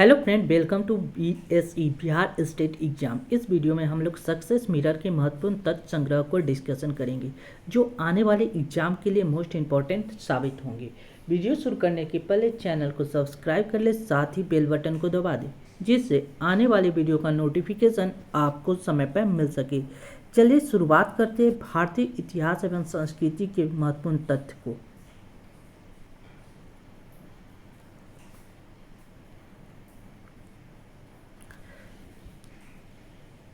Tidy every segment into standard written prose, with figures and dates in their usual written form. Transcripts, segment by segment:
Hello friend, welcome to BSE Bihar state exam. इस video में हम लोग सक्सेस मिरर के महत्वपूर्ण तथ्य संग्रह को डिस्कशन करेंगे जो आने वाले एग्जाम के लिए मोस्ट इम्पॉर्टेंट साबित होंगे। वीडियो शुरू करने के पहले चैनल को सब्सक्राइब कर ले, साथ ही बेल बटन को दबा दें जिससे आने वाले वीडियो का नोटिफिकेशन आपको समय पर मिल सके। चलिए शुरुआत करते हैं भारतीय इतिहास एवं संस्कृति के महत्वपूर्ण तथ्य को।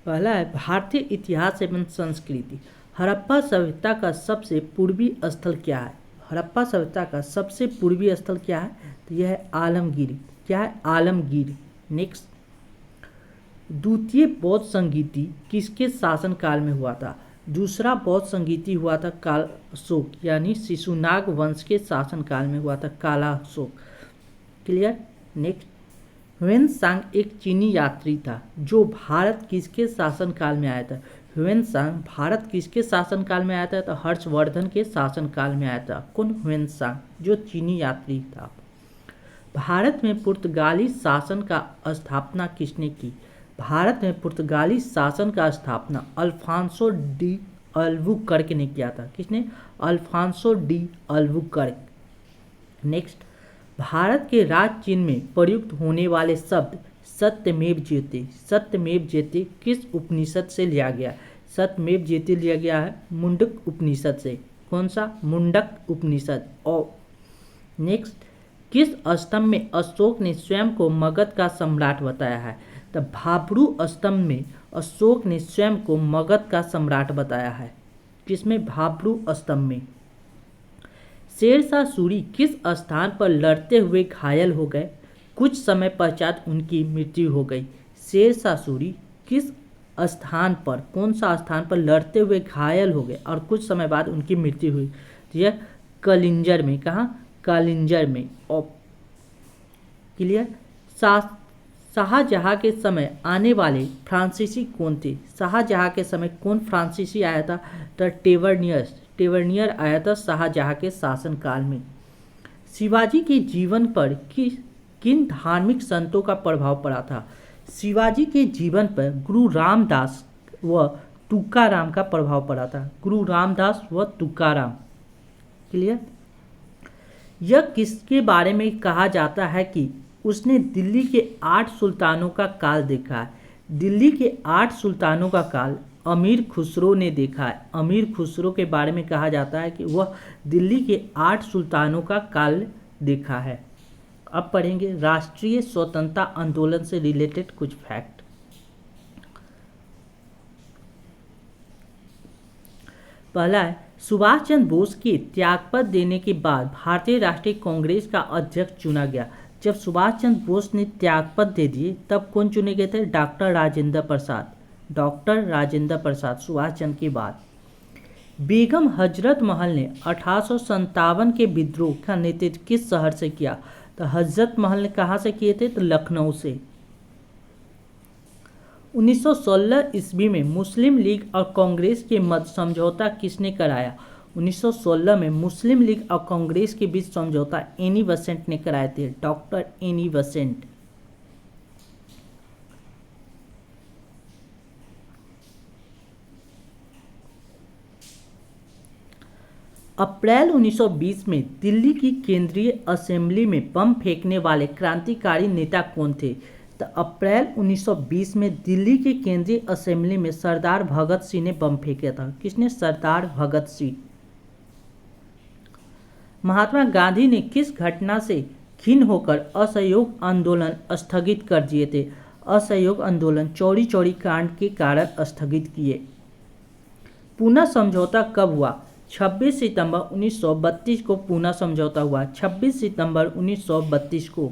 पहला है भारतीय इतिहास एवं संस्कृति। हड़प्पा सभ्यता का सबसे पूर्वी स्थल क्या है? हड़प्पा सभ्यता का सबसे पूर्वी स्थल क्या है? तो यह है आलमगीर। क्या है? आलमगीर। नेक्स्ट, द्वितीय बौद्ध संगीति किसके शासनकाल में हुआ था? दूसरा बौद्ध संगीति हुआ था काल अशोक यानी शिशुनाग वंश के शासनकाल में हुआ था, काला अशोक। क्लियर। नेक्स्ट, ह्वेनसांग एक चीनी यात्री था जो भारत किसके शासनकाल में आया था? ह्वेनसांग भारत किसके शासनकाल में आया था? तो हर्षवर्धन के शासनकाल में आया था। कौन? ह्वेनसांग, जो चीनी यात्री था। भारत में पुर्तगाली शासन का स्थापना किसने की? भारत में पुर्तगाली शासन का स्थापना अल्फांसो डी अल्बुकर्क ने किया था। किसने? Alfonso de Albuquerque. Next, Bharat के राज चिन्ह में प्रयुक्त होने वाले शब्द सत्यमेव जयते। सत्यमेव जयते किस उपनिषद से लिया गया? सत्यमेव जयते लिया गया है मुंडक उपनिषद से। कौन सा? मुंडक उपनिषद। और नेक्स्ट, किस स्तंभ में अशोक ने स्वयं को मगध का सम्राट बताया है? तो भाब्रू स्तंभ में अशोक ने स्वयं को मगध का सम्राट बताया है। किसमें? भाब्रू स्तंभ में। शेरशाह सूरी किस स्थान पर लड़ते हुए घायल हो गए? कुछ समय पश्चात उनकी मृत्यु हो गई। शेरशाह सूरी किस स्थान पर, कौन सा स्थान पर लड़ते हुए घायल हो गए और कुछ समय बाद उनकी मृत्यु हुई? तो यह कलिंजर में। कहाँ? कलिंजर में। क्लियर। शाहजहां के समय आने वाले फ्रांसीसी कौन थे? शाहजहां के समय कौन फ्रांसीसी आया था? तो टेवर्नियर आया था शाहजहां के शासनकाल में। शिवाजी के जीवन पर किन धार्मिक संतों का प्रभाव पड़ा था? शिवाजी के जीवन पर गुरु रामदास व तुकाराम का प्रभाव पड़ा था। गुरु रामदास व तुकाराम। क्लियर। यह किसके बारे में कहा जाता है कि उसने दिल्ली के 8 सुल्तानों का काल देखा है? दिल्ली के 8 सुल्तानों का काल अमीर खुसरो ने देखा है। अमीर खुसरो के बारे में कहा जाता है कि वह दिल्ली के 8 सुल्तानों का काल देखा है। अब पढ़ेंगे राष्ट्रीय स्वतंत्रता आंदोलन से रिलेटेड कुछ फैक्ट। पहला है, सुभाष चंद्र बोस के त्यागपत्र देने के बाद भारतीय राष्ट्रीय कांग्रेस का अध्यक्ष चुना गया। जब सुभाष चंद्र बोस ने त्यागपत्र दे दिए तब कौन चुने गए थे? डॉक्टर राजेंद्र प्रसाद। डॉक्टर राजेंद्र प्रसाद सुभाष चंद्र के बाद। बेगम हजरत महल ने 1857 के विद्रोह का नेतृत्व किस शहर से किया? तो हजरत महल ने कहाँ से किए थे? तो लखनऊ से। 1916 ईस्वी में मुस्लिम लीग और कांग्रेस के मध्य समझौता किसने कराया? 1916 में मुस्लिम लीग और कांग्रेस के बीच समझौता एनी बेसेंट ने कराए थे। Doctor Annie Besant. अप्रैल 1920 में दिल्ली की केंद्रीय असेंबली में बम फेंकने वाले क्रांतिकारी नेता कौन थे? तो अप्रैल 1920 में दिल्ली की केंद्रीय असेंबली में सरदार भगत सिंह ने बम फेंका था। किसने? सरदार भगत सिंह। महात्मा गांधी ने किस घटना से खिन्न होकर असहयोग आंदोलन स्थगित कर दिए थे? असहयोग आंदोलन चौरी चौरी कांड के कारण स्थगित किए। पूना समझौता कब हुआ? 26 सितंबर 1932 को पूना समझौता हुआ। 26 सितंबर 1932 को।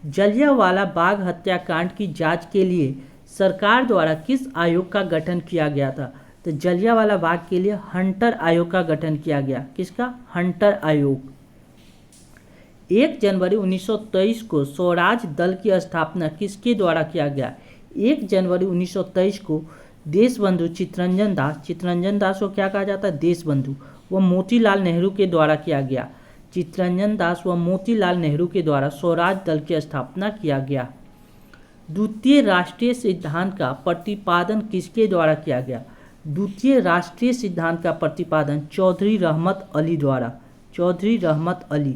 जलियांवाला बाग हत्याकांड की जांच के लिए सरकार द्वारा किस आयोग का गठन किया गया था? तो जलियांवाला बाग के लिए हंटर आयोग का गठन किया गया। किसका? हंटर आयोग। 1 जनवरी 1923 को स्वराज दल की स्थापना किसके द्वारा किया गया? 1 जनवरी 1923 को देशबंधु चित्तरंजन दास को क्या कहा जाता है? देशबंधु। वह मोतीलाल नेहरू के द्वारा किया गया। चित्तरंजन दास व मोतीलाल नेहरू के द्वारा स्वराज दल की स्थापना किया गया। द्वितीय राष्ट्रीय सिद्धांत का प्रतिपादन किसके द्वारा किया गया? द्वितीय राष्ट्रीय सिद्धांत का प्रतिपादन चौधरी रहमत अली द्वारा। चौधरी रहमत अली।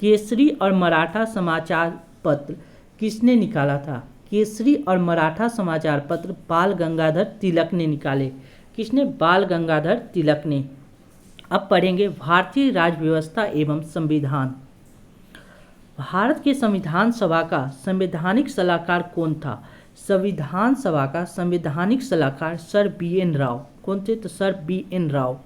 केसरी और मराठा समाचार पत्र किसने निकाला था? केसरी और मराठा समाचार पत्र बाल गंगाधर तिलक ने निकाले। किसने? बाल गंगाधर तिलक ने। अब पढ़ेंगे भारतीय राज्य व्यवस्था एवं संविधान। भारत के संविधान सभा का संवैधानिक सलाहकार कौन था? संविधान सभा का संवैधानिक सलाहकार सर बी.एन. राव। कौन थे? तो सर बी.एन. राव।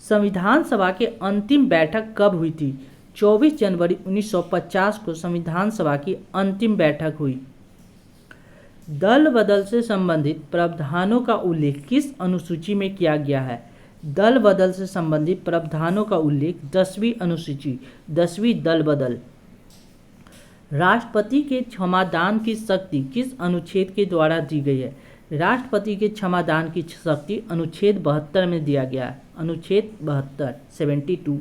संविधान सभा की अंतिम बैठक कब हुई थी? 24 जनवरी 1950 को संविधान सभा की अंतिम बैठक हुई। दल बदल से संबंधित प्रावधानों का उल्लेख किस अनुसूची में किया गया है? दल बदल से संबंधित प्रावधानों का उल्लेख 10वीं अनुसूची, 10वीं दल बदल। राष्ट्रपति के क्षमादान की शक्ति किस अनुच्छेद के द्वारा दी गई है? राष्ट्रपति के क्षमादान की शक्ति अनुच्छेद 72 में दिया गया है। अनुच्छेद 72, 72।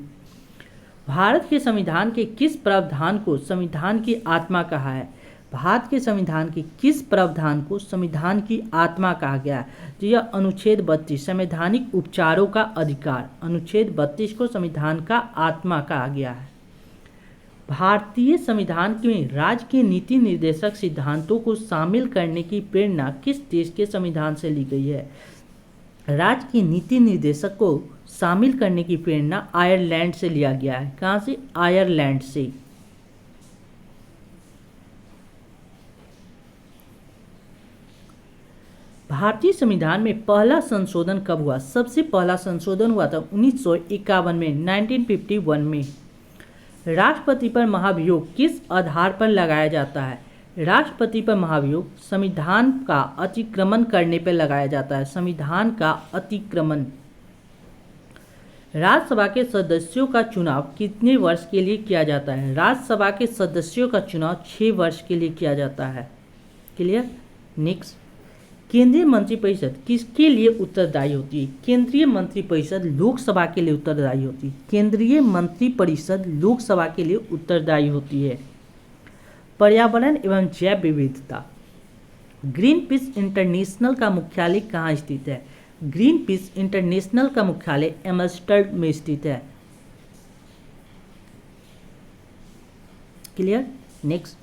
भारत के संविधान के किस प्रावधान को संविधान की आत्मा कहा है? भारत के संविधान के किस प्रावधान को संविधान की आत्मा कहा गया है? तो यह अनुच्छेद 32, संवैधानिक उपचारों का अधिकार। अनुच्छेद 32 को संविधान का आत्मा कहा गया है। भारतीय संविधान में राज्य के नीति निर्देशक सिद्धांतों को शामिल करने की प्रेरणा किस देश के संविधान से ली गई है? राज्य के नीति निर्देशक को शामिल करने की प्रेरणा आयरलैंड से लिया गया है। कहाँ से? आयरलैंड से। भारतीय संविधान में पहला संशोधन कब हुआ? सबसे पहला संशोधन हुआ था 1951 में, 1951 में। राष्ट्रपति पर महाभियोग किस आधार पर लगाया जाता है? राष्ट्रपति पर महाभियोग संविधान का अतिक्रमण करने पर लगाया जाता है। संविधान का अतिक्रमण। राज्यसभा के सदस्यों का चुनाव कितने वर्ष के लिए किया जाता है? राज्यसभा के सदस्यों का चुनाव 6 वर्ष के लिए किया जाता है। क्लियर? नेक्स्ट, केंद्रीय मंत्रिपरिषद किसके लिए उत्तरदायी होती है? केंद्रीय मंत्रिपरिषद लोकसभा के लिए उत्तरदायी होती है। केंद्रीय मंत्रिपरिषद लोकसभा के लिए उत्तरदायी होती है। पर्यावरण एवं जैव विविधता। ग्रीन पीस इंटरनेशनल का मुख्यालय कहाँ स्थित है? ग्रीन पीस इंटरनेशनल का मुख्यालय एम्स्टर्डम में स्थित है। क्लियर? नेक्स्ट,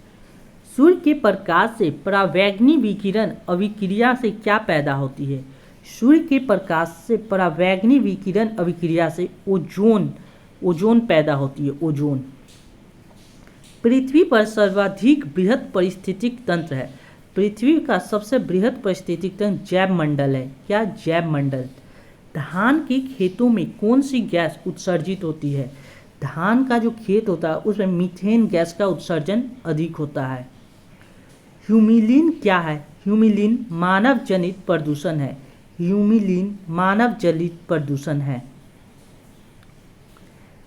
सूर्य के प्रकाश से परावैंगनी विकिरण अभिक्रिया से क्या पैदा होती है? सूर्य के प्रकाश से परावैंगनी विकिरण अभिक्रिया से ओजोन पैदा होती है। ओजोन। पृथ्वी पर सर्वाधिक बृहद पारिस्थितिक तंत्र है। पृथ्वी का सबसे बृहद पारिस्थितिक तंत्र जैव मंडल है। क्या? जैव मंडल। धान के खेतों में कौन सी गैस उत्सर्जित होती है? धान का जो खेत होता है उसमें मीथेन गैस का उत्सर्जन अधिक होता है। ह्यूमिलीन क्या है? ह्यूमिलीन मानव जनित प्रदूषण है। ह्यूमिलीन मानव जनित प्रदूषण है।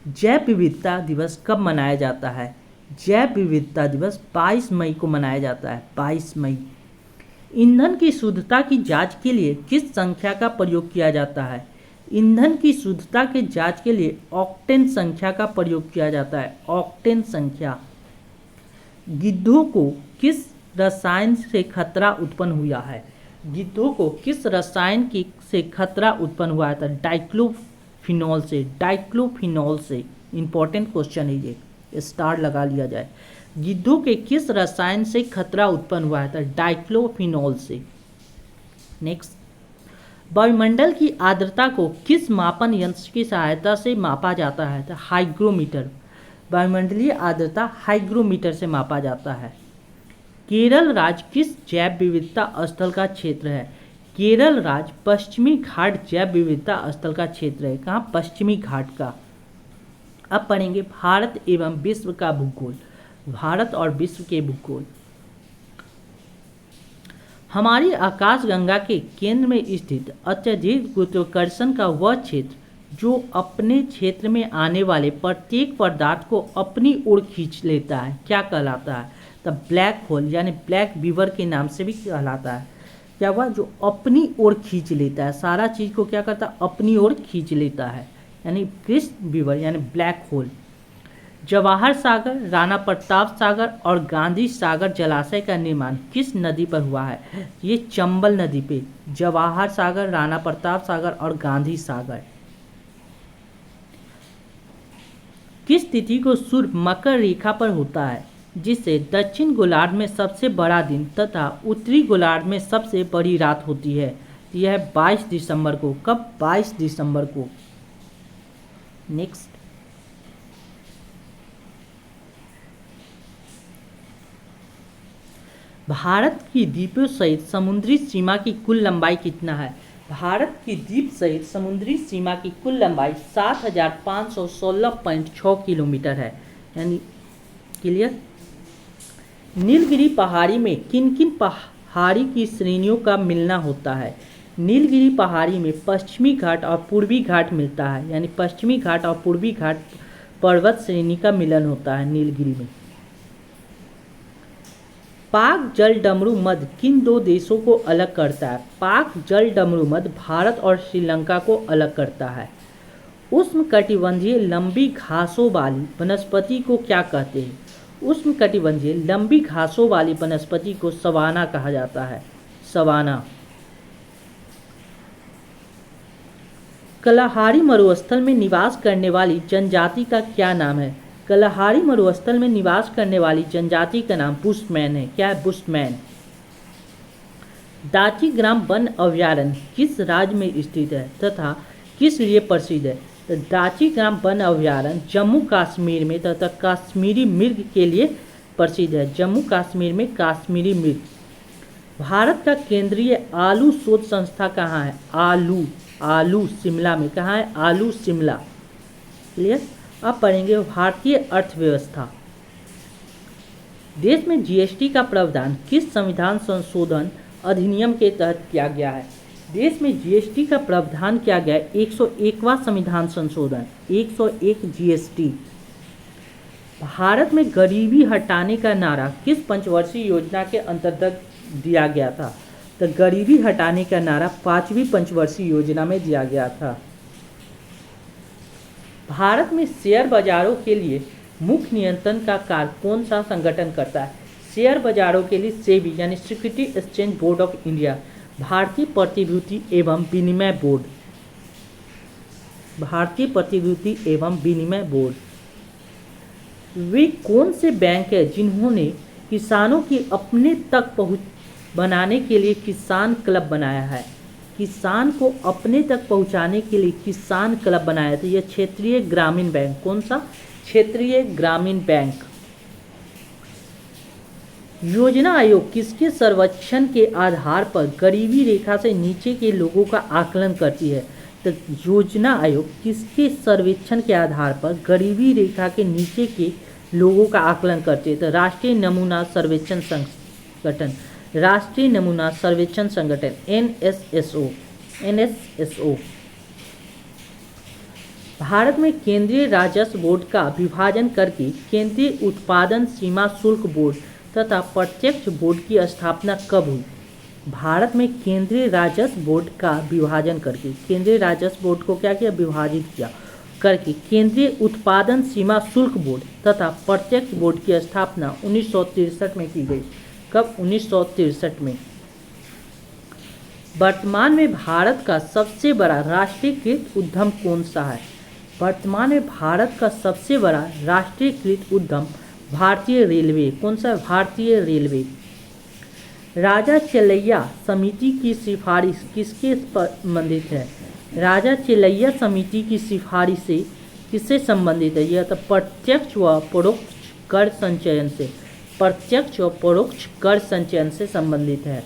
जैव विविधता दिवस कब मनाया जाता है? जैव विविधता दिवस 22 मई को मनाया जाता है। 22 मई। ईंधन की शुद्धता की जांच के लिए किस संख्या का प्रयोग किया जाता है? ईंधन की शुद्धता के जांच के लिए ऑक्टेन संख्या का प्रयोग किया जाता है। ऑक्टेन संख्या। गिद्धों को किस रसायन से खतरा उत्पन्न हुआ है? गिद्धों को किस रसायन से खतरा उत्पन्न हुआ था? डाइक्लोफिनॉल से। डाइक्लोफिनॉल से। इंपॉर्टेंट क्वेश्चन है ये, स्टार लगा लिया जाए। गिद्धों के किस रसायन से खतरा उत्पन्न हुआ था? डाइक्लोफिनॉल से। नेक्स्ट, वायुमंडल की आर्द्रता को किस मापन यंत्र की सहायता से मापा जाता है? तो हाइग्रोमीटर। वायुमंडलीय आर्द्रता हाइग्रोमीटर से मापा जाता है। केरल राज्य किस जैव विविधता स्थल का क्षेत्र है? केरल राज्य पश्चिमी घाट जैव विविधता स्थल का क्षेत्र है। कहाँ? पश्चिमी घाट का। अब पढ़ेंगे भारत एवं विश्व का भूगोल। भारत और विश्व के भूगोल। हमारी आकाशगंगा के केंद्र में स्थित अत्यधिक गुरुत्वाकर्षण का वह क्षेत्र जो अपने क्षेत्र में आने वाले प्रत्येक पदार्थ को अपनी ओर खींच लेता है, क्या कहलाता है? तब ब्लैक होल यानी ब्लैक बीवर के नाम से भी कहलाता है। क्या हुआ? जो अपनी ओर खींच लेता है, सारा चीज को क्या करता है? अपनी ओर खींच लेता है। यानी कृष्ण विवर यानी ब्लैक होल। जवाहर सागर, राणा प्रताप सागर और गांधी सागर जलाशय का निर्माण किस नदी पर हुआ है? ये चंबल नदी पे। जवाहर सागर, राणा प्रताप सागर और गांधी सागर। किस तिथि को सूर्य मकर रेखा पर होता है, जिससे दक्षिण गोलार्ध में सबसे बड़ा दिन तथा उत्तरी गोलार्ध में सबसे बड़ी रात होती है? यह है 22 दिसंबर को। कब? 22 दिसंबर को। नेक्स्ट, भारत की द्वीपों सहित समुद्री सीमा की कुल लंबाई कितना है? भारत की द्वीप सहित समुद्री सीमा की कुल लंबाई 7516.6 किलोमीटर है। यानी क्लियर। नीलगिरी पहाड़ी में किन किन पहाड़ी की श्रेणियों का मिलना होता है? नीलगिरी पहाड़ी में पश्चिमी घाट और पूर्वी घाट मिलता है। यानी पश्चिमी घाट और पूर्वी घाट पर्वत श्रेणी का मिलन होता है नीलगिरी में। पाक जल डमरू मध्य किन दो देशों को अलग करता है? पाक जल डमरू मध्य भारत और श्रीलंका को अलग करता है। उष्णकटिबंधीय लंबी घासों वाली वनस्पति को क्या कहते हैं? उष्णकटिबंधीय लंबी घासों वाली वनस्पति को सवाना कहा जाता है। सवाना। कलाहारी मरुस्थल में निवास करने वाली जनजाति का क्या नाम है? कलाहारी मरुस्थल में निवास करने वाली जनजाति का नाम बुशमैन है। क्या है? बुशमैन। दाचीग्राम वन अभयारण्य किस राज्य में स्थित है तथा किस लिए प्रसिद्ध है? तो दाचीग्राम वन अभयारण्य जम्मू कश्मीर में तथा कश्मीरी मृग के लिए प्रसिद्ध है। जम्मू कश्मीर में कश्मीरी मृग। भारत का केंद्रीय आलू शोध संस्था कहाँ है? आलू शिमला में। कहाँ है? आलू शिमला। क्लियर। अब पढ़ेंगे भारतीय अर्थव्यवस्था। देश में जीएसटी का प्रावधान किस संविधान संशोधन अधिनियम के तहत किया गया है? देश में जीएसटी का प्रावधान किया गया 101वां संविधान संशोधन 101 जीएसटी। भारत में गरीबी हटाने का नारा किस पंचवर्षीय योजना के अंतर्गत दिया गया था? तो गरीबी हटाने का नारा 5वीं पंचवर्षीय योजना में दिया गया था। भारत में शेयर बाजारों के लिए मुख्य नियंत्रण का कार्य कौन सा संगठन करता है? शेयर बाजारों के लिए सेबी यानी security exchange board of India. भारतीय प्रतिभूति एवं विनिमय बोर्ड। भारतीय प्रतिभूति एवं विनिमय बोर्ड। वे कौन से बैंक हैं जिन्होंने किसानों की अपने तक पहुंच बनाने के लिए किसान क्लब बनाया है? किसान को अपने तक पहुंचाने के लिए किसान क्लब बनाया था। यह क्षेत्रीय ग्रामीण बैंक। कौन सा? क्षेत्रीय ग्रामीण बैंक। योजना आयोग किसके सर्वेक्षण के आधार पर गरीबी रेखा से नीचे के लोगों का आकलन करती है? तो योजना आयोग किसके सर्वेक्षण के आधार पर गरीबी रेखा के नीचे के लोगों का आकलन करती है? तो राष्ट्रीय नमूना सर्वेक्षण संगठन। राष्ट्रीय नमूना सर्वेक्षण संगठन एनएसएसओ। भारत में केंद्रीय राजस्व बोर्ड का विभाजन करके केंद्रीय उत्पादन सीमा शुल्क बोर्ड तथा प्रत्यक्ष बोर्ड की स्थापना कब हुई? भारत में केंद्रीय राजस्व बोर्ड का विभाजन करके केंद्रीय राजस्व बोर्ड को क्या किया? विभाजित किया करके केंद्रीय उत्पादन सीमा शुल्क बोर्ड तथा प्रत्यक्ष बोर्ड की स्थापना 1963 में की गई। कब? 1963 में। वर्तमान में भारत का सबसे बड़ा राष्ट्रीयकृत उद्यम कौन सा है? वर्तमान में भारत का सबसे बड़ा राष्ट्रीयकृत उद्यम भारतीय रेलवे। कौन सा? भारतीय रेलवे। राजा चेलैया समिति की सिफारिश किसके संबंधित है? राजा चेलैया समिति की सिफारिश से किससे संबंधित है? यह तो प्रत्यक्ष व परोक्ष कर संचयन से। प्रत्यक्ष व परोक्ष कर संचयन से संबंधित है।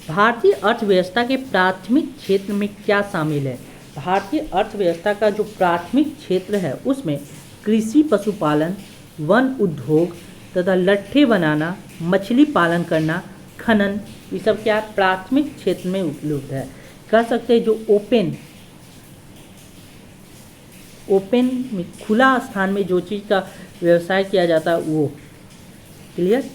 भारतीय अर्थव्यवस्था के प्राथमिक क्षेत्र में क्या शामिल है? भारतीय अर्थव्यवस्था का जो प्राथमिक क्षेत्र है उसमें कृषि, पशुपालन, वन उद्योग तथा लट्ठे बनाना, मछली पालन करना, खनन, ये सब क्या प्राथमिक क्षेत्र में उपलब्ध है। कह सकते हैं जो ओपन में खुला स्थान में जो चीज़ का व्यवसाय किया जाता है वो। क्लियर।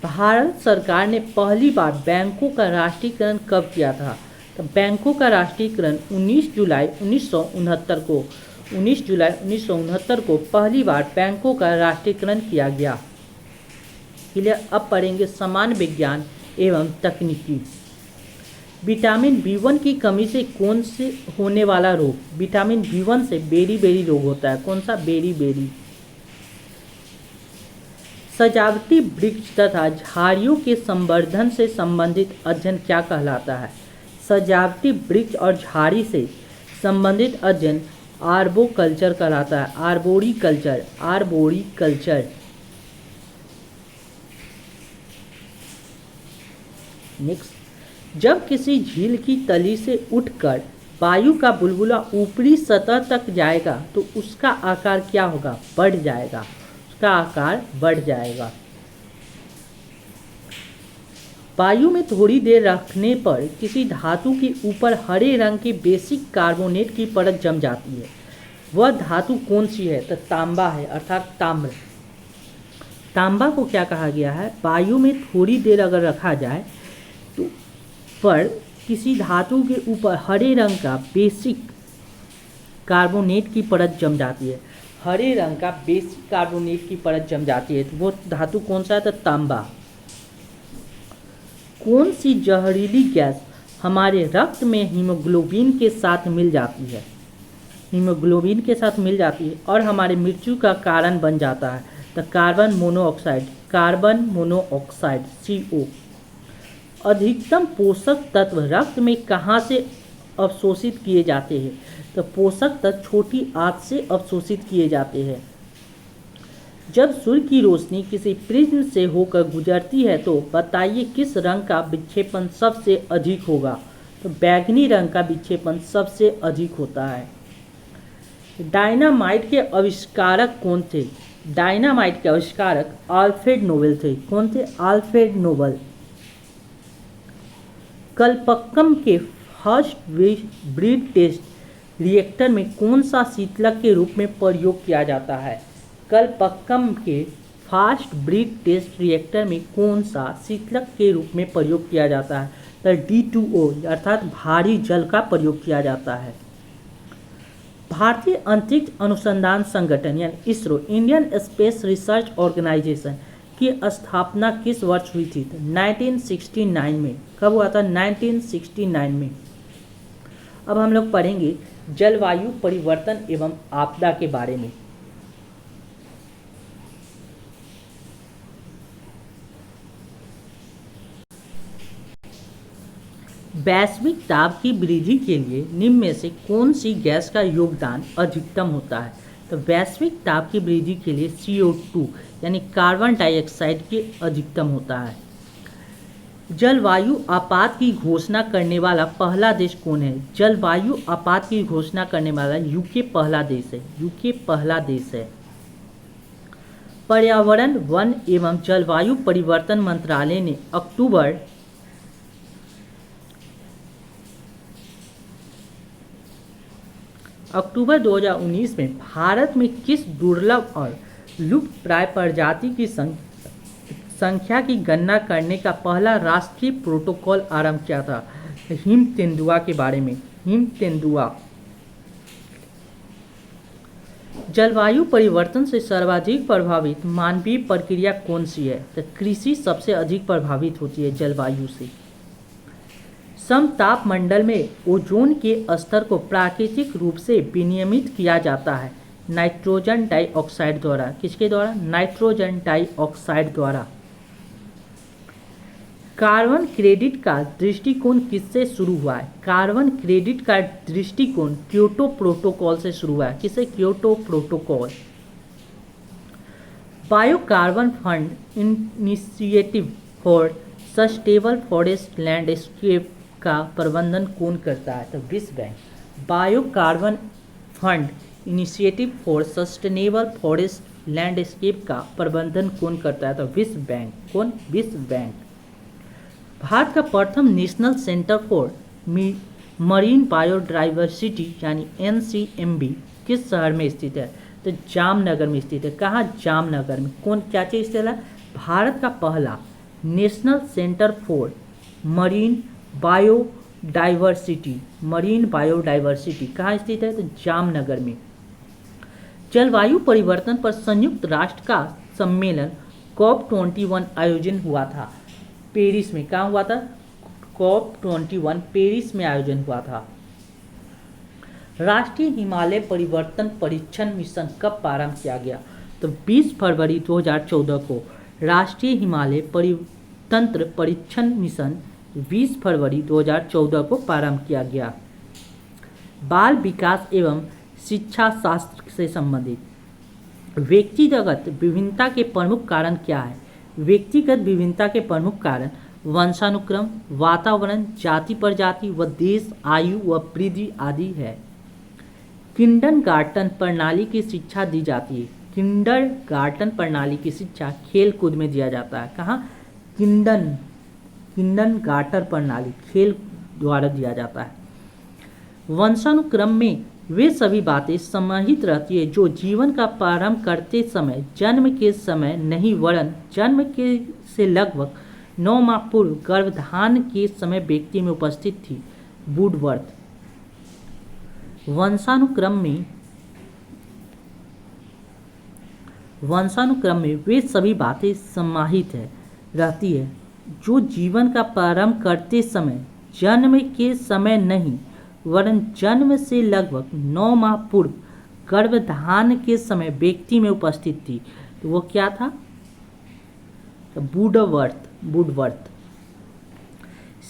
भारत सरकार ने पहली बार बैंकों का राष्ट्रीयकरण कब किया था? तो बैंकों का राष्ट्रीयकरण 19 जुलाई 1969 को पहली बार बैंकों का राष्ट्रीयकरण किया गया। क्लियर। अब पढ़ेंगे सामान्य विज्ञान एवं तकनीकी। विटामिन B1 की कमी से कौन से होने वाला रोग? विटामिन B1 से बेरी रोग होता है। कौन सा? बेरी। सजावटी वृक्ष तथा झाड़ियों के संवर्धन से संबंधित अध्ययन क्या कहलाता है? सजावटी वृक्ष और झाड़ी से संबंधित अध्ययन आर्बोकल्चर कहलाता है। आर्बोरिकल्चर। नेक्स्ट, जब किसी झील की तली से उठकर वायु का बुलबुला ऊपरी सतह तक जाएगा तो उसका आकार क्या होगा? बढ़ जाएगा। उसका आकार बढ़ जाएगा। वायु में थोड़ी देर रखने पर किसी धातु के ऊपर हरे रंग की बेसिक कार्बोनेट की परत जम जाती है। वह धातु कौन सी है? तो तांबा है, अर्थात ताम्र। तांबा को क्या कहा गया है? वायु में थोड़ी देर अगर रखा जाए तो पर किसी धातु के ऊपर हरे रंग का बेसिक कार्बोनेट की परत जम जाती है। हरे रंग का बेसिक कार्बोनेट की परत जम जाती है तो वो धातु कौन सा है? तो तांबा। कौन सी जहरीली गैस हमारे रक्त में हीमोग्लोबिन के साथ मिल जाती है? हीमोग्लोबिन के साथ मिल जाती है और हमारे मृत्यु का कारण बन जाता है। तो कार्बन मोनोऑक्साइड CO। अधिकतम पोषक तत्व रक्त में कहाँ से अवशोषित किए जाते हैं? तो पोषक तत्व छोटी आंत से अवशोषित किए जाते हैं। जब सूर्य की रोशनी किसी प्रिज्म से होकर गुजरती है तो बताइए किस रंग का विक्षेपण सबसे अधिक होगा? तो बैंगनी रंग का विक्षेपण सबसे अधिक होता है। डायनामाइट के आविष्कारक कौन थे? डायनामाइट के आविष्कारक अल्फ्रेड नोबेल थे। कौन थे? Alfred Nobel. कलपक्कम के फर्स्ट ब्रीड टेस्ट रिएक्टर में कौन सा शीतलक के रूप में प्रयोग किया जाता है? कलपक्कम के फास्ट ब्रीड टेस्ट रिएक्टर में कौन सा शीतलक के रूप में प्रयोग किया जाता है? तो D2O अर्थात भारी जल का प्रयोग किया जाता है। भारतीय अंतरिक्ष अनुसंधान संगठन यानी ISRO, Indian space research organisation की स्थापना किस वर्ष हुई थी? 1969 में। कब हुआ था? 1969 में। अब हम लोग पढ़ेंगे जलवायु परिवर्तन एवं आपदा के बारे में। वैश्विक ताप की वृद्धि के लिए निम्न में से कौन सी गैस का योगदान अधिकतम होता है? तो वैश्विक ताप की वृद्धि के लिए CO2 यानी कार्बन डाइऑक्साइड के अधिकतम होता है। जलवायु आपात की घोषणा करने वाला पहला देश कौन है? जलवायु आपात की घोषणा करने वाला UK पहला देश है। UK पहला देश है। पर्यावरण, वन एवं जलवायु परिवर्तन मंत्रालय ने अक्टूबर 2019 में भारत में किस दुर्लभ और लुप्तप्राय प्रजाति की संख्या की गणना करने का पहला राष्ट्रीय प्रोटोकॉल आरंभ किया था? हिम तेंदुआ के बारे में। हिम तेंदुआ। जलवायु परिवर्तन से सर्वाधिक प्रभावित मानवीय प्रक्रिया कौन सी है? तो कृषि सबसे अधिक प्रभावित होती है जलवायु से। समतापमंडल में ओजोन के स्तर को प्राकृतिक रूप से विनियमित किया जाता है नाइट्रोजन डाइऑक्साइड द्वारा। किसके द्वारा? नाइट्रोजन डाइऑक्साइड द्वारा। कार्बन क्रेडिट का दृष्टिकोण किससे शुरू हुआ है? कार्बन क्रेडिट का दृष्टिकोण क्योटो प्रोटोकॉल से शुरू हुआ है। किसे? Kyoto protocol. Biocarbon fund initiative for sustainable forest landscape का प्रबंधन कौन करता है? तो विश्व bank. Biocarbon fund initiative for sustainable forest landscape का प्रबंधन कौन करता है? तो विश्व बैंक। कौन? विश्व बैंक। भारत का प्रथम national centre for marine biodiversity यानी NCMB किस शहर में स्थित है? तो तो जामनगर में स्थित है। कहाँ? जामनगर में। कौन क्या चीज़ स्थित है? भारत का पहला national centre for marine biodiversity, marine biodiversity कहाँ स्थित है? तो जामनगर में। जलवायु परिवर्तन पर संयुक्त राष्ट्र का सम्मेलन COP21 आयोजन हुआ था पेरिस में। कहाँ हुआ था? COP21 पेरिस में आयोजन हुआ था। राष्ट्रीय हिमालय परिवर्तन परीक्षण मिशन कब प्रारंभ किया गया? तो 20 फरवरी 2014 को राष्ट्रीय हिमालय तंत्र परीक्षण मिशन 20 फरवरी 2014 को प्रारंभ किया गया। बाल विकास एवं शिक्षा शास्त्र से संबंधित व्यक्तिगत विभिन्नता के प्रमुख कारण क्या है? व्यक्तिगत विभिन्नता के प्रमुख कारण वंशानुक्रम, वातावरण, जाति प्रजाति व देश, आयु व वृद्धि आदि है। किंडरगार्टन प्रणाली की शिक्षा दी जाती है। किंडरगार्टन प्रणाली की शिक्षा खेल कूद में दिया जाता है। कहाँ? किंडरगार्टन प्रणाली खेल द्वारा दिया जाता है। वंशानुक्रम में वे सभी बातें समाहित रहती है जो जीवन का प्रारंभ करते समय जन्म के समय नहीं वरन जन्म के से लगभग 9 माह पूर्व गर्भधान के समय व्यक्ति में उपस्थित थी। वुडवर्थ। वंशानुक्रम में वे सभी बातें समाहित रहती है जो जीवन का प्रारंभ करते समय जन्म के समय नहीं वरन जन्म से लगभग 9 माह पूर्व गर्भधान के समय व्यक्ति में उपस्थित थी। तो वो क्या था? वुडवर्थ।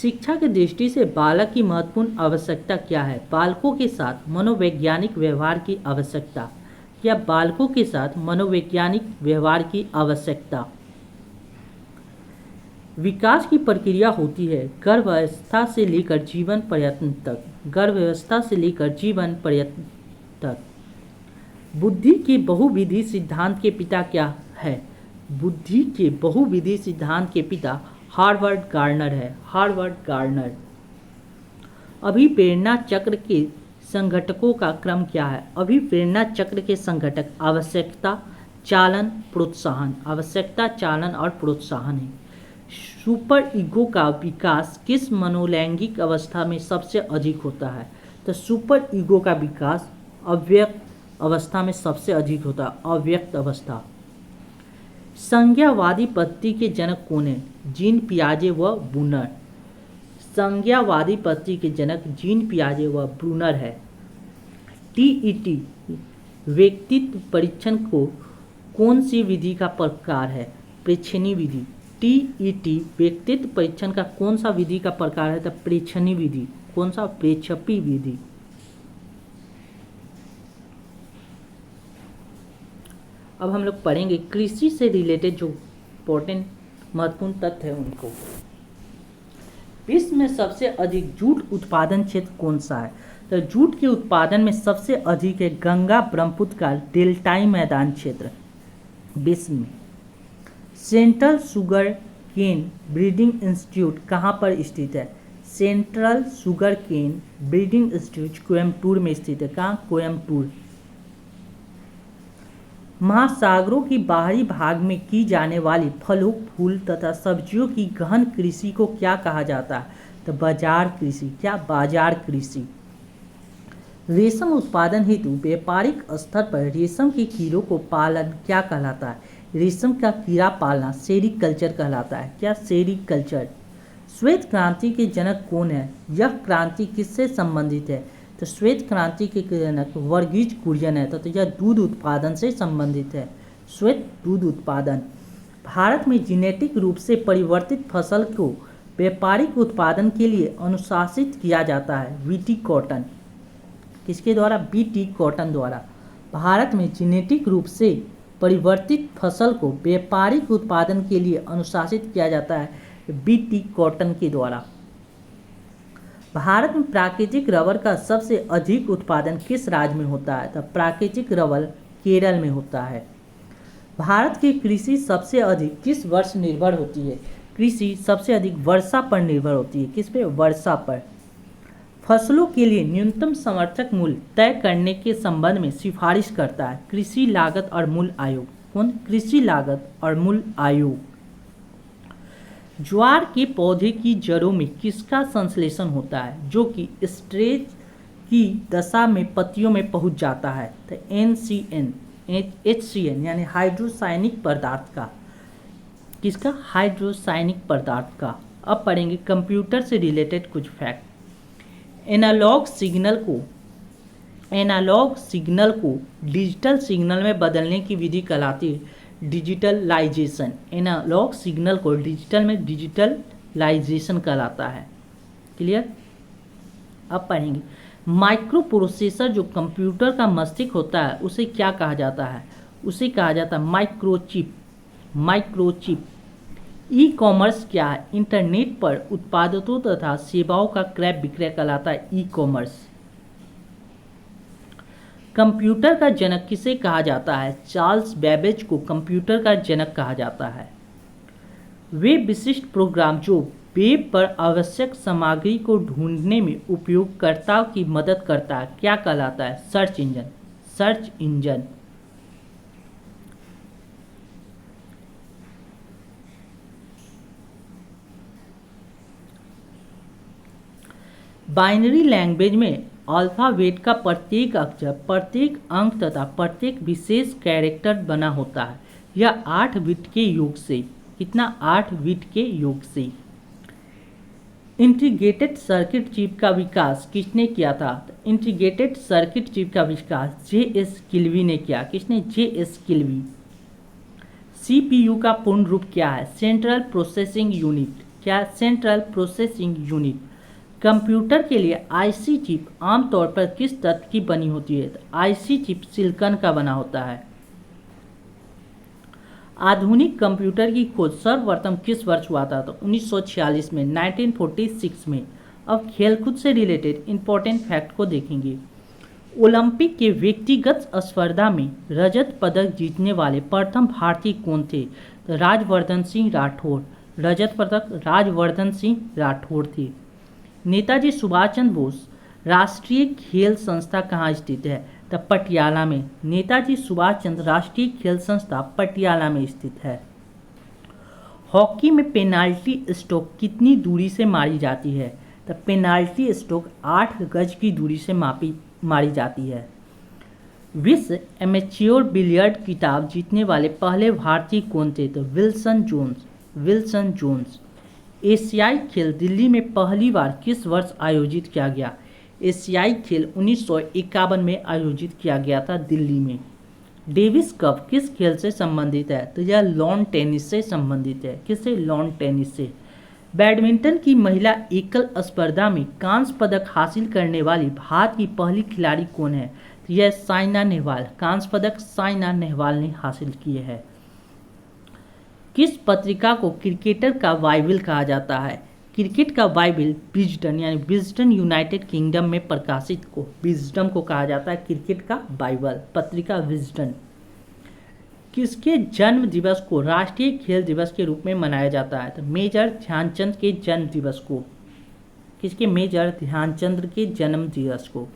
शिक्षा की दृष्टि से बालक की महत्वपूर्ण आवश्यकता क्या है? बालकों के साथ मनोवैज्ञानिक व्यवहार की आवश्यकता। या बालकों के साथ मनोवैज्ञानिक व्यवहार की आवश्यकता। विकास की प्रक्रिया होती है गर्भावस्था से लेकर जीवन पर्यंत तक। गर्भावस्था से लेकर जीवन पर्यंत तक। बुद्धि के बहुविधि सिद्धांत के पिता क्या है? बुद्धि के बहुविधि सिद्धांत के पिता हार्वर्ड गार्डनर है। Harvard Gardner. अभिप्रेरणा चक्र के संघटकों का क्रम क्या है? अभिप्रेरणा चक्र के संघटक आवश्यकता, चालन, प्रोत्साहन। आवश्यकता, चालन और प्रोत्साहन है। सुपर ईगो का विकास किस मनोलैंगिक अवस्था में सबसे अधिक होता है? तो सुपर ईगो का विकास अव्यक्त अवस्था में सबसे अधिक होता है। अव्यक्त अवस्था। संज्ञावादी पद्धति के जनक कौन है? जीन पियाजे व ब्रूनर। संज्ञावादी पद्धति के जनक जीन पियाजे व ब्रूनर है। टीईटी व्यक्तित्व परीक्षण को कौन सी विधि का प्रकार है? प्रेक्षणीय विधि। टीईटी व्यक्तित्व परीक्षण का कौन सा विधि का प्रकार है? तो प्रेक्षणीय विधि। कौन सा? प्रेक्षपी विधि। अब हम लोग पढ़ेंगे कृषि से रिलेटेड जो इम्पोर्टेंट महत्वपूर्ण तथ्य है उनको। विश्व में सबसे अधिक जूट उत्पादन क्षेत्र कौन सा है? तो जूट के उत्पादन में सबसे अधिक है गंगा ब्रह्मपुत्र का डेल्टाई मैदान क्षेत्र विश्व में। Central sugar cane breeding institute कहाँ पर स्थित है? Central sugar cane breeding institute Coimbatore में स्थित है। कहाँ? कोयम्बटूर। महासागरों की बाहरी भाग में की जाने वाली फलों, फूल तथा सब्जियों की गहन कृषि को क्या कहा जाता है? तो बाजार कृषि। क्या? बाजार कृषि। रेशम उत्पादन हेतु व्यापारिक स्तर पर रेशम के कीड़ों को पालन क्या कहलाता है? रेशम का कीड़ा पालना सेरीकल्चर कहलाता है। क्या? सेरीकल्चर। श्वेत क्रांति के जनक कौन है? यह क्रांति किससे संबंधित है? तो श्वेत क्रांति के जनक वर्गीज कुरियन है। तो यह दूध उत्पादन से संबंधित है। श्वेत दूध उत्पादन। भारत में जेनेटिक रूप से परिवर्तित फसल को व्यापारिक उत्पादन के लिए अनुशासित किया जाता है बीटी कॉटन। किसके द्वारा? बीटी कॉटन द्वारा। भारत में जेनेटिक रूप से परिवर्तित फसल को व्यापारिक उत्पादन के लिए अनुशासित किया जाता है बीटी कॉटन के द्वारा। भारत में प्राकृतिक रबर का सबसे अधिक उत्पादन किस राज्य में होता है? तो प्राकृतिक रबर केरल में होता है। भारत की कृषि सबसे अधिक किस वर्ष निर्भर होती है? कृषि सबसे अधिक वर्षा पर निर्भर होती है। किस पे? वर्षा पर। फसलों के लिए न्यूनतम समर्थक मूल्य तय करने के संबंध में सिफारिश करता है? कृषि लागत और मूल्य आयोग। कौन? कृषि लागत और मूल्य आयोग। ज्वार के पौधे की जड़ों में किसका संश्लेषण होता है जो कि स्टेज की दशा में पत्तियों में पहुंच जाता है? तो HCN यानी हाइड्रोसायनिक पदार्थ का। किसका? हाइड्रोसायनिक पदार्थ का। अब पढ़ेंगे कंप्यूटर से रिलेटेड कुछ फैक्ट। एनालॉग सिग्नल को डिजिटल सिग्नल में बदलने की विधि कहलाती है डिजिटलाइजेशन। एनालॉग सिग्नल को डिजिटल में डिजिटलाइजेशन कहलाता है। क्लियर? अब पढ़ेंगे माइक्रो प्रोसेसर जो कंप्यूटर का मस्तिष्क होता है उसे क्या कहा जाता है? उसे कहा जाता है माइक्रोचिप। ई कॉमर्स क्या है? इंटरनेट पर उत्पादों तथा सेवाओं का क्रय विक्रय कहलाता है ई कॉमर्स। कंप्यूटर का जनक किसे कहा जाता है? चार्ल्स बेबेज को कंप्यूटर का जनक कहा जाता है। वे विशिष्ट प्रोग्राम जो वेब पर आवश्यक सामग्री को ढूंढने में उपयोगकर्ताओं की मदद करता है क्या कहलाता है? Search engine. बाइनरी लैंग्वेज में अल्फाबेट का प्रत्येक अक्षर, प्रत्येक अंक तथा प्रत्येक विशेष कैरेक्टर बना होता है। यह 8 बिट के योग से। कितना? 8 बिट के योग से। इंटीग्रेटेड सर्किट चिप का विकास किसने किया था? इंटीग्रेटेड सर्किट चिप का विकास J.S. किल्वी ने किया। किसने? J.S. किल्वी। CPU का पूर्ण रूप क्या है? Central processing unit. क्या? Central processing unit. कंप्यूटर के लिए आईसी चिप आमतौर पर किस तत्व की बनी होती है? आईसी चिप सिलिकॉन का बना होता है। आधुनिक कंप्यूटर की खोज सर्वप्रथम किस वर्ष हुआ था? तो 1946 में, 1946 में। अब खेलकूद से रिलेटेड इंपॉर्टेंट फैक्ट को देखेंगे। ओलंपिक के व्यक्तिगत स्पर्धा में रजत पदक जीतने वाले प्रथम भारतीय कौन थे? तो राजवर्धन सिंह राठौर। रजत पदक राजवर्धन सिंह राठौर थे। नेताजी सुभाष चंद्र बोस राष्ट्रीय खेल संस्था कहाँ स्थित है? तो पटियाला में। नेताजी सुभाष चंद्र राष्ट्रीय खेल संस्था पटियाला में स्थित है। हॉकी में पेनाल्टी स्ट्रोक कितनी दूरी से मारी जाती है? तो पेनाल्टी स्ट्रोक 8 गज की दूरी से मारी जाती है। विश्व एमेच्योर बिलियर्ड खिताब जीतने वाले पहले भारतीय कौन थे? तो विल्सन जोन्स। एशियाई खेल दिल्ली में पहली बार किस वर्ष आयोजित किया गया? एशियाई खेल 1951 में आयोजित किया गया था दिल्ली में। डेविस कप किस खेल से संबंधित है? तो यह लॉन टेनिस से संबंधित है। किससे? लॉन टेनिस से। बैडमिंटन की महिला एकल स्पर्धा में कांस्य पदक हासिल करने वाली भारत की पहली खिलाड़ी कौन है? तो यह साइना नेहवाल। कांस्य पदक साइना नेहवाल ने हासिल किए हैं। किस पत्रिका को क्रिकेटर का बाइबिल कहा जाता है? क्रिकेट का बाइबिल विजडम यानी विजडम यूनाइटेड किंगडम में प्रकाशित को विजडम को कहा जाता है क्रिकेट का बाइबल। पत्रिका विजडम। किसके जन्म दिवस को राष्ट्रीय खेल दिवस के रूप में मनाया जाता है? तो मेजर ध्यानचंद के जन्म दिवस को। किसके? मेजर ध्यानचंद के जन्म दिवस को।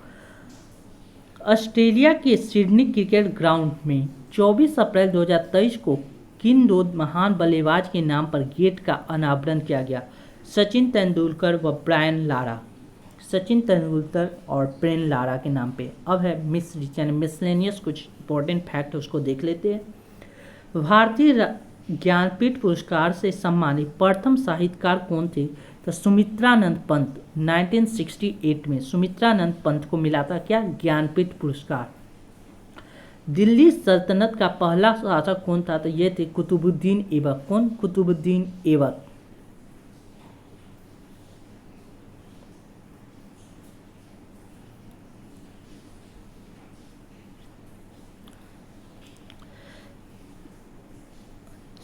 ऑस्ट्रेलिया के सिडनी क्रिकेट ग्राउंड में 24 अप्रैल 2023 को किन 2 महान बल्लेबाज के नाम पर गेट का अनावरण किया गया? सचिन तेंदुलकर व ब्रायन लारा। सचिन तेंदुलकर और ब्रायन लारा के नाम पे। अब है मिसलेनियस कुछ इंपॉर्टेंट फैक्ट उसको देख लेते हैं। भारतीय ज्ञानपीठ पुरस्कार से सम्मानित प्रथम साहित्यकार कौन थे? तो सुमित्रानंद पंत। 1968 में सुमित्रानंद पंत को मिला था क्या? ज्ञानपीठ पुरस्कार। दिल्ली सल्तनत का पहला शासक कौन था? तो ये थे कुतुबुद्दीन ऐबक। कौन? कुतुबुद्दीन ऐबक।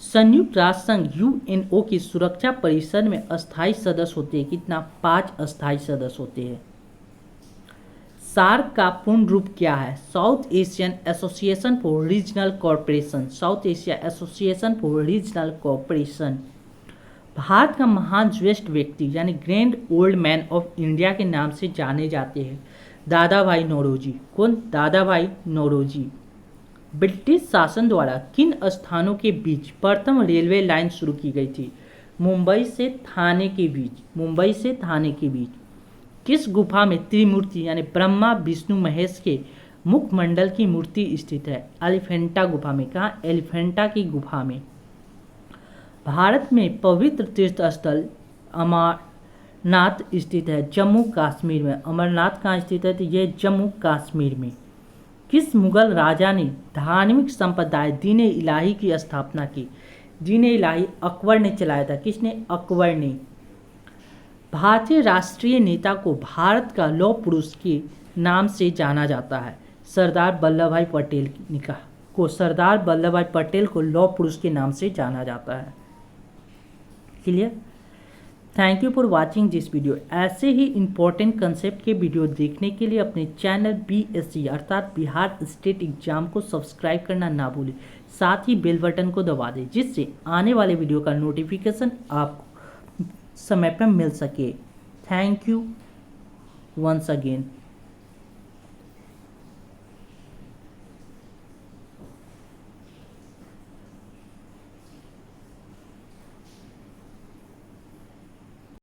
संयुक्त राष्ट्र संघ यूएनओ की सुरक्षा परिषद में अस्थायी सदस्य होते हैं। कितना? 5 अस्थायी सदस्य होते हैं। सार्क का पूर्ण रूप क्या है? South Asian association for regional corporation. South Asia association for regional corporation. Bharat का महान ज्येष्ठ व्यक्ति यानी grand old man of India के नाम से जाने जाते हैं दादा भाई नौरोजी। कौन? दादा भाई नौरोजी। ब्रिटिश शासन द्वारा किन स्थानों के बीच प्रथम रेलवे लाइन शुरू की गई थी? मुंबई से थाने के बीच। मुंबई से थाने के बीच। किस गुफा में त्रिमूर्ति यानी ब्रह्मा विष्णु महेश के मुखमंडल की मूर्ति स्थित है? एलिफेंटा गुफा में। कहाँ? एलिफेंटा की गुफा में। भारत में पवित्र तीर्थ स्थल अमरनाथ स्थित है जम्मू कश्मीर में। अमरनाथ कहाँ स्थित है? तो यह जम्मू कश्मीर में। किस मुगल राजा ने धार्मिक संप्रदाय दीन इलाही की स्थापना की? दीन इलाही अकबर ने चलाया था। किसने? अकबर ने। भारतीय राष्ट्रीय नेता को भारत का लौह पुरुष के नाम से जाना जाता है? सरदार वल्लभ भाई पटेल को सरदार वल्लभ भाई पटेल को लौह पुरुष के नाम से जाना जाता है। Clear? Thank you for watching this video. ऐसे ही इंपॉर्टेंट कंसेप्ट के वीडियो देखने के लिए अपने चैनल BSc अर्थात बिहार स्टेट एग्जाम को सब्सक्राइब करना ना भूलें। साथ ही बेल बटन को दबा दें जिससे आने वाले वीडियो का नोटिफिकेशन आपको समय पर मिल सके। Thank you once again.